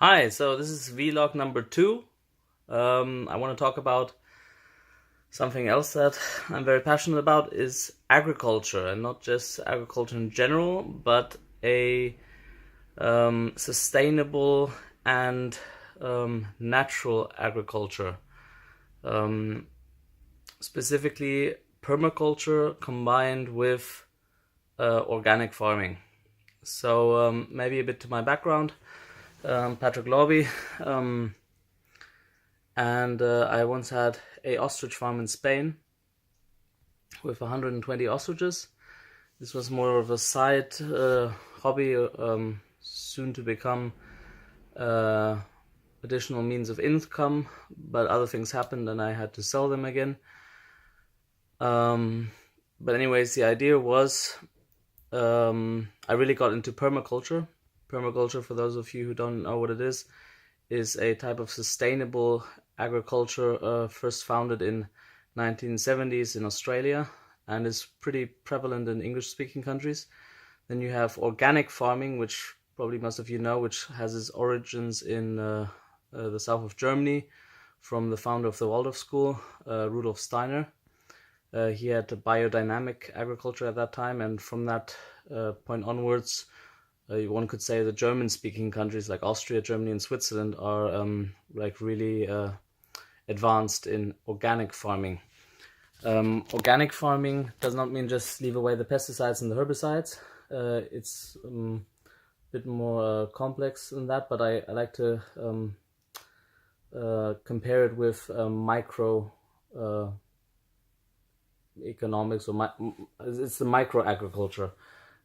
Hi, so this is vlog number 2. I want to talk about something else that I'm very passionate about is agriculture, and not just agriculture in general, but a sustainable and natural agriculture. Um, Specifically, permaculture combined with organic farming. So maybe a bit to my background. Patrick Lorby. And I once had a ostrich farm in Spain with 120 ostriches. This was more of a side hobby, soon to become additional means of income, but other things happened and I had to sell them again. But anyways, the idea was I really got into permaculture. Permaculture, for those of you who don't know what it is a type of sustainable agriculture first founded in 1970s in Australia and is pretty prevalent in English-speaking countries. Then you have organic farming, which probably most of you know, which has its origins in the south of Germany from the founder of the Waldorf School, Rudolf Steiner. He had biodynamic agriculture at that time, and from that point onwards, one could say the German-speaking countries like Austria, Germany, and Switzerland are like really advanced in organic farming. Organic farming does not mean just leave away the pesticides and the herbicides. It's a bit more complex than that, but I like to compare it with micro economics, or it's the micro agriculture.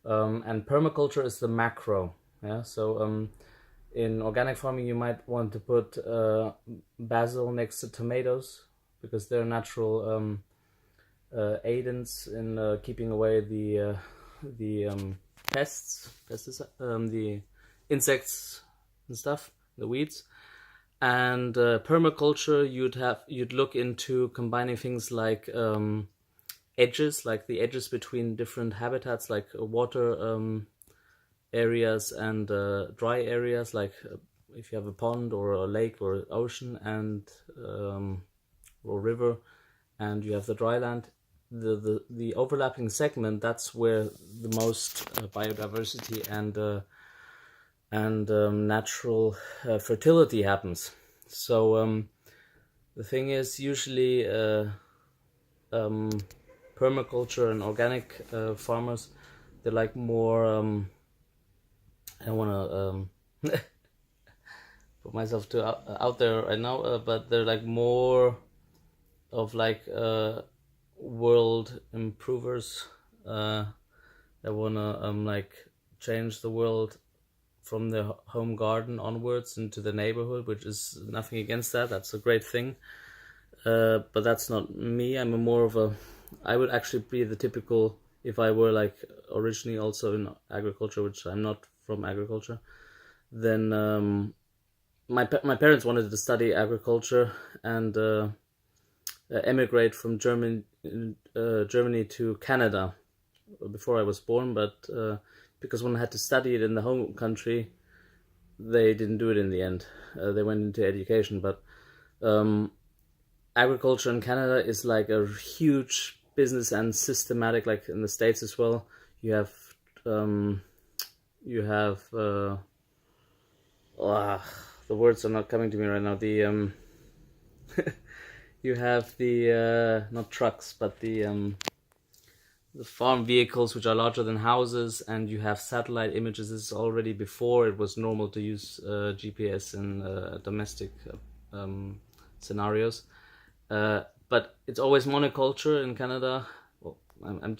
And permaculture is the macro. Yeah, so in organic farming, you might want to put basil next to tomatoes because they're natural aidants in keeping away the pests, the insects and stuff, the weeds. And permaculture, you'd look into combining things like edges, like the edges between different habitats, like water areas and dry areas, like if you have a pond or a lake or ocean and or river, and you have the dry land, the overlapping segment, that's where the most biodiversity and natural fertility happens. So the thing is, usually permaculture and organic farmers, they're like more I don't want to put myself too out there right now, but they're like more of like world improvers that want to like change the world from their home garden onwards into the neighborhood, which is nothing against that. That's a great thing. But that's not me. I'm a more of a, I would actually be the typical, if I were like originally also in agriculture, which I'm not from agriculture, then my parents wanted to study agriculture and emigrate from Germany to Canada before I was born, but because one had to study it in the home country, they didn't do it in the end. They went into education, but agriculture in Canada is like a huge business and systematic, like in the States as well. You have the words are not coming to me right now. The you have the not trucks, but the farm vehicles, which are larger than houses, and you have satellite images. This is already before it was normal to use GPS in domestic scenarios. But it's always monoculture in Canada. Well, I'm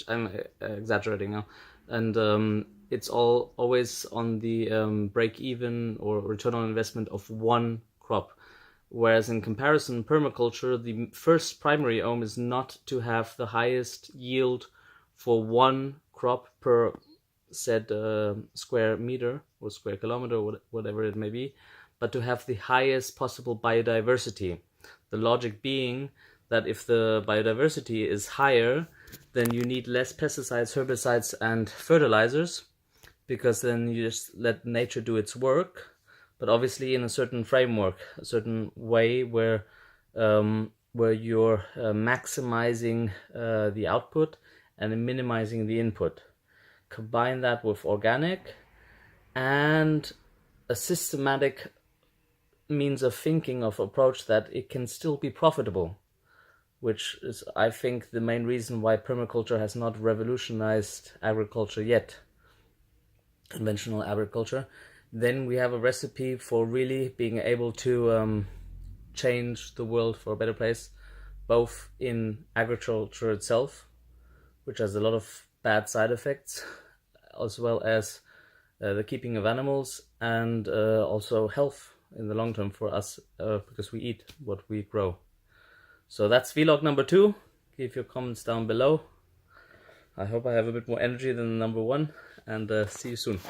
exaggerating now, and it's always on the break even or return on investment of one crop. Whereas in comparison, permaculture, the first primary aim is not to have the highest yield for one crop per said square meter or square kilometer, whatever it may be, but to have the highest possible biodiversity. The logic being that if the biodiversity is higher, then you need less pesticides, herbicides, and fertilizers, because then you just let nature do its work. but obviously in a certain framework, a certain way where you're maximizing the output and minimizing the input. Combine that with organic and a systematic means of thinking, of approach, that it can still be profitable, which is, I think, the main reason why permaculture has not revolutionized agriculture yet, conventional agriculture. Then we have a recipe for really being able to change the world for a better place, both in agriculture itself, which has a lot of bad side effects, as well as the keeping of animals, and also health in the long term for us, because we eat what we grow. So that's vlog number 2. Give your comments down below. I hope I have a bit more energy than number 1, and see you soon.